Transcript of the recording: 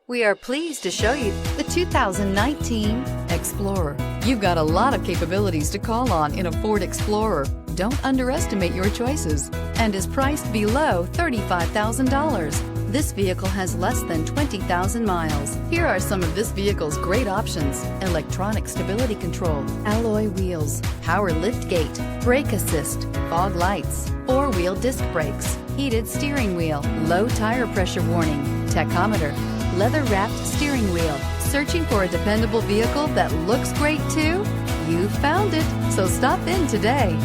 We are pleased to show you the 2019 Explorer. You've got a lot of capabilities to call on in a Ford Explorer. Don't underestimate your choices, and is priced below $35,000. This vehicle has less than 20,000 miles. Here are some of this vehicle's great options: electronic stability control, alloy wheels, power liftgate, brake assist, fog lights, four-wheel disc brakes, heated steering wheel, low tire pressure warning, tachometer, leather-wrapped steering wheel. Searching for a dependable vehicle that looks great too? You found it, so stop in today.